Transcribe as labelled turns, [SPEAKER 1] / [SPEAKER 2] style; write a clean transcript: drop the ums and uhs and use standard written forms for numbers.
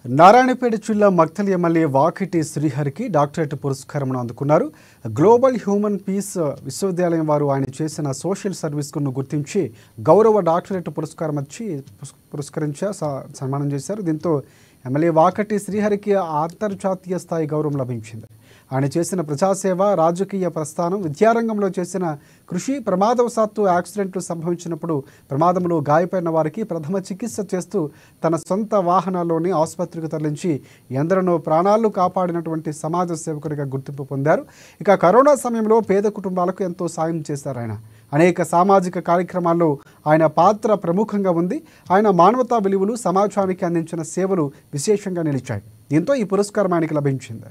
[SPEAKER 1] నారాయణపేట జిల్లా మక్తల్ ఎమ్మెల్యే వాకిటి శ్రీహరికి డాక్టరేట్ పురస్కారం అందుకున్నారు. గ్లోబల్ హ్యూమన్ పీస్ విశ్వవిద్యాలయం వారు ఆయన చేసిన సోషల్ సర్వీస్ను గుర్తించి గౌరవ డాక్టరేట్ పురస్కారం సన్మానం చేశారు. దీంతో ఎమ్మెల్యే వాకిటి శ్రీహరికి అంతర్జాతీయ స్థాయి గౌరవం లభించింది. ఆయన చేసిన ప్రజాసేవ, రాజకీయ ప్రస్థానం, విద్యారంగంలో చేసిన కృషి, ప్రమాదవశాత్తు యాక్సిడెంట్లు సంభవించినప్పుడు ప్రమాదంలో గాయపడిన వారికి ప్రథమ చికిత్స చేస్తూ తన సొంత వాహనాల్లోని ఆసుపత్రికి తరలించి ఎందరినో ప్రాణాలు కాపాడినటువంటి సమాజ సేవకుడిగా గుర్తింపు పొందారు. ఇక కరోనా సమయంలో పేద కుటుంబాలకు ఎంతో సాయం చేశారు. ఆయన అనేక సామాజిక కార్యక్రమాల్లో ఆయన పాత్ర ప్రముఖంగా ఉంది. ఆయన మానవతా విలువలు, సమాజానికి అందించిన సేవలు విశేషంగా నిలిచాయి. దీంతో ఈ పురస్కారం ఆయనకి లభించింది.